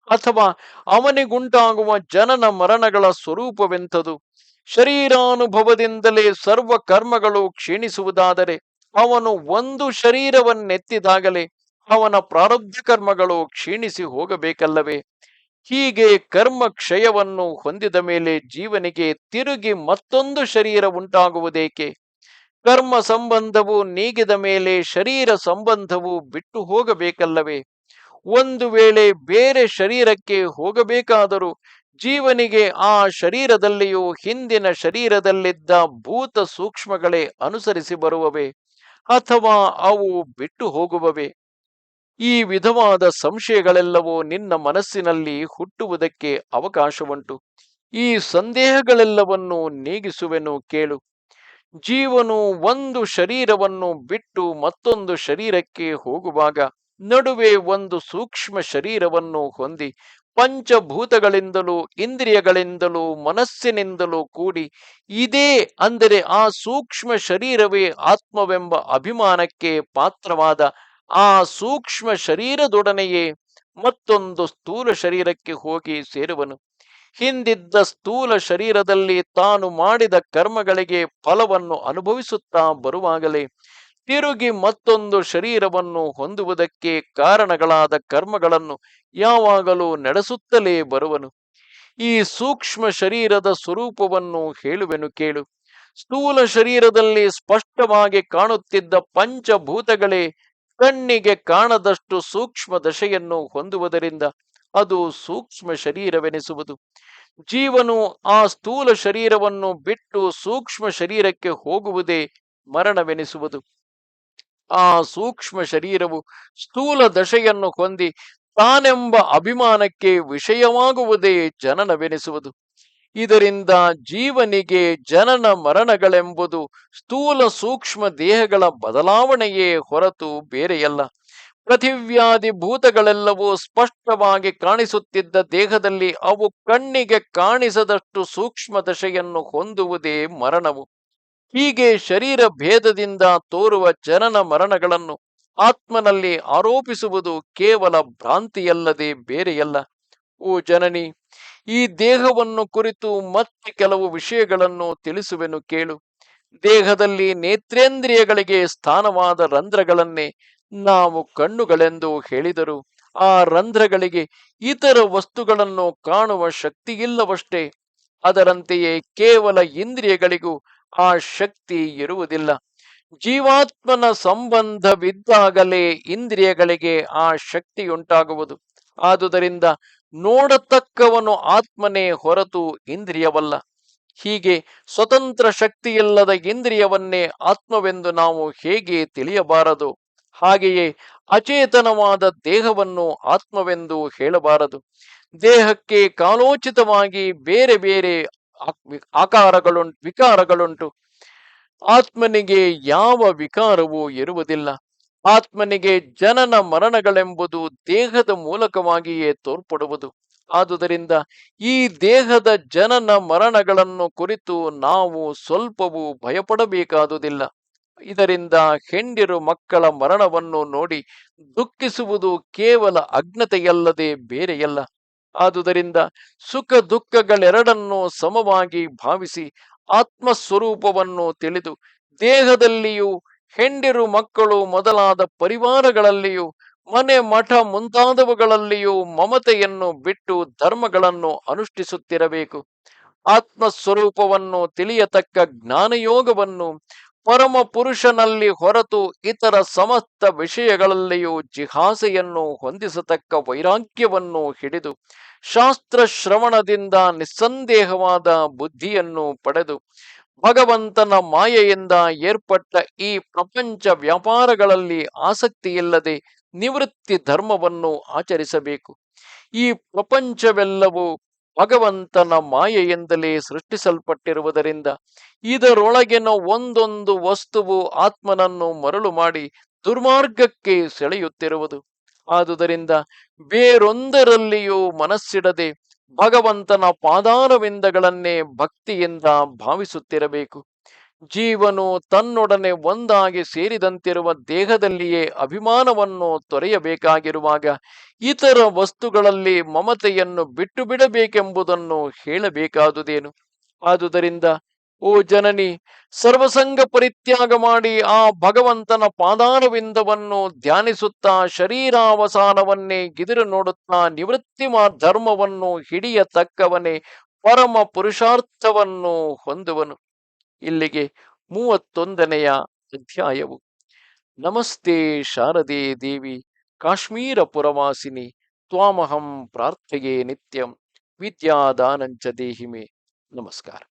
ಅಥವಾ ಅವನಿಗುಂಟಾಗುವ ಜನನ ಮರಣಗಳ ಸ್ವರೂಪವೆಂಥದು? ಶರೀರಾನುಭವದಿಂದಲೇ ಸರ್ವ ಕರ್ಮಗಳು ಕ್ಷೀಣಿಸುವುದಾದರೆ ಅವನು ಒಂದು ಶರೀರವನ್ನೆತ್ತಿದಾಗಲೇ ಅವನ ಪ್ರಾರಬ್ಧ ಕರ್ಮಗಳು ಕ್ಷೀಣಿಸಿ ಹೋಗಬೇಕಲ್ಲವೇ? ಹೀಗೆ ಕರ್ಮ ಕ್ಷಯವನ್ನು ಹೊಂದಿದ ಮೇಲೆ ಜೀವನಿಗೆ ತಿರುಗಿ ಮತ್ತೊಂದು ಶರೀರ ಉಂಟಾಗುವುದೇಕೆ? ಕರ್ಮ ಸಂಬಂಧವು ನೀಗಿದ ಮೇಲೆ ಶರೀರ ಸಂಬಂಧವು ಬಿಟ್ಟು ಹೋಗಬೇಕಲ್ಲವೇ? ಒಂದು ವೇಳೆ ಬೇರೆ ಶರೀರಕ್ಕೆ ಹೋಗಬೇಕಾದರೂ ಜೀವನಿಗೆ ಆ ಶರೀರದಲ್ಲಿಯೂ ಹಿಂದಿನ ಶರೀರದಲ್ಲಿದ್ದ ಭೂತ ಸೂಕ್ಷ್ಮಗಳೇ ಅನುಸರಿಸಿ ಬರುವವೇ ಅಥವಾ ಅವು ಬಿಟ್ಟು ಹೋಗುವವೇ? ಈ ವಿಧವಾದ ಸಂಶಯಗಳೆಲ್ಲವೂ ನಿನ್ನ ಮನಸ್ಸಿನಲ್ಲಿ ಹುಟ್ಟುವುದಕ್ಕೆ ಅವಕಾಶವುಂಟು. ಈ ಸಂದೇಹಗಳೆಲ್ಲವನ್ನು ನೀಗಿಸುವೆನು ಕೇಳು. ಜೀವನು ಒಂದು ಶರೀರವನ್ನು ಬಿಟ್ಟು ಮತ್ತೊಂದು ಶರೀರಕ್ಕೆ ಹೋಗುವಾಗ ನಡುವೆ ಒಂದು ಸೂಕ್ಷ್ಮ ಶರೀರವನ್ನು ಹೊಂದಿ ಪಂಚಭೂತಗಳಿಂದಲೂ ಇಂದ್ರಿಯಗಳಿಂದಲೂ ಮನಸ್ಸಿನಿಂದಲೂ ಕೂಡಿ ಇದೇ ಅಂದರೆ ಆ ಸೂಕ್ಷ್ಮ ಶರೀರವೇ ಆತ್ಮವೆಂಬ ಅಭಿಮಾನಕ್ಕೆ ಪಾತ್ರವಾದ ಆ ಸೂಕ್ಷ್ಮ ಶರೀರದೊಡನೆಯೇ ಮತ್ತೊಂದು ಸ್ಥೂಲ ಶರೀರಕ್ಕೆ ಹೋಗಿ ಸೇರುವನು. ಹಿಂದಿದ್ದ ಸ್ಥೂಲ ಶರೀರದಲ್ಲಿ ತಾನು ಮಾಡಿದ ಕರ್ಮಗಳಿಗೆ ಫಲವನ್ನು ಅನುಭವಿಸುತ್ತಾ ಬರುವಾಗಲೇ ತಿರುಗಿ ಮತ್ತೊಂದು ಶರೀರವನ್ನು ಹೊಂದುವುದಕ್ಕೆ ಕಾರಣಗಳಾದ ಕರ್ಮಗಳನ್ನು ಯಾವಾಗಲೂ ನಡೆಸುತ್ತಲೇ ಬರುವನು. ಈ ಸೂಕ್ಷ್ಮ ಶರೀರದ ಸ್ವರೂಪವನ್ನು ಹೇಳುವೆನು ಕೇಳು. ಸ್ಥೂಲ ಶರೀರದಲ್ಲಿ ಸ್ಪಷ್ಟವಾಗಿ ಕಾಣುತ್ತಿದ್ದ ಪಂಚಭೂತಗಳೇ ಕಣ್ಣಿಗೆ ಕಾಣದಷ್ಟು ಸೂಕ್ಷ್ಮ ದಶೆಯನ್ನು ಹೊಂದುವುದರಿಂದ ಅದು ಸೂಕ್ಷ್ಮ ಶರೀರವೆನಿಸುವುದು. ಜೀವನು ಆ ಸ್ಥೂಲ ಶರೀರವನ್ನು ಬಿಟ್ಟು ಸೂಕ್ಷ್ಮ ಶರೀರಕ್ಕೆ ಹೋಗುವುದೇ ಮರಣವೆನಿಸುವುದು. ಆ ಸೂಕ್ಷ್ಮ ಶರೀರವು ಸ್ಥೂಲ ದಶೆಯನ್ನು ಹೊಂದಿ ತಾನೆಂಬ ಅಭಿಮಾನಕ್ಕೆ ವಿಷಯವಾಗುವುದೇ ಜನನವೆನಿಸುವುದು. ಇದರಿಂದ ಜೀವನಿಗೆ ಜನನ ಮರಣಗಳೆಂಬುದು ಸ್ಥೂಲ ಸೂಕ್ಷ್ಮ ದೇಹಗಳ ಬದಲಾವಣೆಯೇ ಹೊರತು ಬೇರೆಯಲ್ಲ. ಪೃಥಿವ್ಯಾದಿ ಭೂತಗಳೆಲ್ಲವೂ ಸ್ಪಷ್ಟವಾಗಿ ಕಾಣಿಸುತ್ತಿದ್ದ ದೇಹದಲ್ಲಿ ಅವು ಕಣ್ಣಿಗೆ ಕಾಣಿಸದಷ್ಟು ಸೂಕ್ಷ್ಮ ದಶೆಯನ್ನು ಹೊಂದುವುದೇ ಮರಣವು. ಹೀಗೆ ಶರೀರ ಭೇದದಿಂದ ತೋರುವ ಜನನ ಮರಣಗಳನ್ನು ಆತ್ಮನಲ್ಲಿ ಆರೋಪಿಸುವುದು ಕೇವಲ ಭ್ರಾಂತಿಯಲ್ಲದೆ ಬೇರೆಯಲ್ಲ. ಓ ಜನನಿ, ಈ ದೇಹವನ್ನು ಕುರಿತು ಮತ್ತೆ ಕೆಲವು ವಿಷಯಗಳನ್ನು ತಿಳಿಸುವೆನು ಕೇಳು. ದೇಹದಲ್ಲಿ ನೇತ್ರೇಂದ್ರಿಯಗಳಿಗೆ ಸ್ಥಾನವಾದ ರಂಧ್ರಗಳನ್ನೇ ನಾವು ಕಣ್ಣುಗಳೆಂದು ಹೇಳಿದರು. ಆ ರಂಧ್ರಗಳಿಗೆ ಇತರ ವಸ್ತುಗಳನ್ನು ಕಾಣುವ ಶಕ್ತಿಯಿಲ್ಲವಷ್ಟೇ. ಅದರಂತೆಯೇ ಕೇವಲ ಇಂದ್ರಿಯಗಳಿಗೂ ಆ ಶಕ್ತಿ ಇರುವುದಿಲ್ಲ. ಜೀವಾತ್ಮನ ಸಂಬಂಧವಿದ್ದಾಗಲೇ ಇಂದ್ರಿಯಗಳಿಗೆ ಆ ಶಕ್ತಿಯುಂಟಾಗುವುದು. ಆದುದರಿಂದ ನೋಡತಕ್ಕವನು ಆತ್ಮನೇ ಹೊರತು ಇಂದ್ರಿಯವಲ್ಲ. ಹೀಗೆ ಸ್ವತಂತ್ರ ಶಕ್ತಿಯಿಲ್ಲದ ಇಂದ್ರಿಯವನ್ನೇ ಆತ್ಮವೆಂದು ನಾವು ಹೇಗೆ ತಿಳಿಯಬಾರದು, ಹಾಗೆಯೇ ಅಚೇತನವಾದ ದೇಹವನ್ನು ಆತ್ಮವೆಂದು ಹೇಳಬಾರದು. ದೇಹಕ್ಕೆ ಕಾಲೋಚಿತವಾಗಿ ಬೇರೆ ಬೇರೆ ವಿಕಾರಗಳುಂಟು. ಆತ್ಮನಿಗೆ ಯಾವ ವಿಕಾರವೂ ಇರುವುದಿಲ್ಲ. ಆತ್ಮನಿಗೆ ಜನನ ಮರಣಗಳೆಂಬುದು ದೇಹದ ಮೂಲಕವಾಗಿಯೇ ತೋರ್ಪಡುವುದು. ಆದುದರಿಂದ ಈ ದೇಹದ ಜನನ ಮರಣಗಳನ್ನು ಕುರಿತು ನಾವು ಸ್ವಲ್ಪವೂ ಭಯಪಡಬೇಕಾದುದಿಲ್ಲ. ಇದರಿಂದ ಹೆಂಡಿರು ಮಕ್ಕಳ ಮರಣವನ್ನು ನೋಡಿ ದುಃಖಿಸುವುದು ಕೇವಲ ಅಜ್ಞತೆಯಲ್ಲದೆ ಬೇರೆಯಲ್ಲ. ಆದುದರಿಂದ ಸುಖ ದುಃಖಗಳೆರಡನ್ನೂ ಸಮವಾಗಿ ಭಾವಿಸಿ ಆತ್ಮಸ್ವರೂಪವನ್ನು ತಿಳಿದು ದೇಹದಲ್ಲಿಯೂ ಹೆಂಡಿರು ಮಕ್ಕಳು ಮೊದಲಾದ ಪರಿವಾರಗಳಲ್ಲಿಯೂ ಮನೆ ಮಠ ಮುಂತಾದವುಗಳಲ್ಲಿಯೂ ಮಮತೆಯನ್ನು ಬಿಟ್ಟು ಧರ್ಮಗಳನ್ನು ಅನುಷ್ಠಿಸುತ್ತಿರಬೇಕು. ಆತ್ಮಸ್ವರೂಪವನ್ನು ತಿಳಿಯತಕ್ಕ ಜ್ಞಾನಯೋಗವನ್ನು ಪರಮ ಪುರುಷನಲ್ಲಿ ಹೊರತು ಇತರ ಸಮಸ್ತ ವಿಷಯಗಳಲ್ಲಿಯೂ ಜಿಹಾಸೆಯನ್ನು ಹೊಂದಿಸತಕ್ಕ ವೈರಾಗ್ಯವನ್ನು ಹಿಡಿದು ಶಾಸ್ತ್ರ ಶ್ರವಣದಿಂದ ನಿಸ್ಸಂದೇಹವಾದ ಬುದ್ಧಿಯನ್ನು ಪಡೆದು ಭಗವಂತನ ಮಾಯೆಯಿಂದ ಏರ್ಪಟ್ಟ ಈ ಪ್ರಪಂಚ ವ್ಯಾಪಾರಗಳಲ್ಲಿ ಆಸಕ್ತಿಯಿಲ್ಲದೆ ನಿವೃತ್ತಿ ಧರ್ಮವನ್ನು ಆಚರಿಸಬೇಕು. ಈ ಪ್ರಪಂಚವೆಲ್ಲವೂ ಭಗವಂತನ ಮಾಯೆಯಿಂದಲೇ ಸೃಷ್ಟಿಸಲ್ಪಟ್ಟಿರುವುದರಿಂದ ಇದರೊಳಗಿನ ಒಂದೊಂದು ವಸ್ತುವು ಆತ್ಮನನ್ನು ಮರಳು ಮಾಡಿ ದುರ್ಮಾರ್ಗಕ್ಕೆ ಸೆಳೆಯುತ್ತಿರುವುದು. ಆದುದರಿಂದ ಬೇರೊಂದರಲ್ಲಿಯೂ ಮನಸ್ಸಿಡದೆ ಭಗವಂತನ ಪಾದಾರವಿಂದಗಳನ್ನೇ ಭಕ್ತಿಯಿಂದ ಭಾವಿಸುತ್ತಿರಬೇಕು. ಜೀವನು ತನ್ನೊಡನೆ ಒಂದಾಗಿ ಸೇರಿದಂತಿರುವ ದೇಹದಲ್ಲಿಯೇ ಅಭಿಮಾನವನ್ನು ತೊರೆಯಬೇಕಾಗಿರುವಾಗ ಇತರ ವಸ್ತುಗಳಲ್ಲಿ ಮಮತೆಯನ್ನು ಬಿಟ್ಟು ಬಿಡಬೇಕೆಂಬುದನ್ನು ಹೇಳಬೇಕಾದುದೇನು? ಆದುದರಿಂದ ಓ ಜನನಿ, ಸರ್ವಸಂಗ ಪರಿತ್ಯಾಗ ಮಾಡಿ ಆ ಭಗವಂತನ ಪಾದಾರವಿಂದವನ್ನು ಧ್ಯಾನಿಸುತ್ತಾ ಶರೀರಾವಸಾನವನ್ನೇ ಗಿದಿರು ನೋಡುತ್ತಾ ನಿವೃತ್ತಿ ಧರ್ಮವನ್ನು ಹಿಡಿಯತಕ್ಕವನೇ ಪರಮ ಪುರುಷಾರ್ಥವನ್ನು ಹೊಂದುವನು. ಇಲ್ಲಿಗೆ 31ನೆಯ ಅಧ್ಯಾಯವು. ನಮಸ್ತೆ ಶಾರದೆ ದೇವಿ ಕಾಶ್ಮೀರ ಪುರವಾಸಿನಿ ತ್ವಾಮಹಂ ಪ್ರಾರ್ಥಯೇ ನಿತ್ಯಂ ವಿದ್ಯಾದಾನಂಚ ದೇಹಿಮೆ. ನಮಸ್ಕಾರ.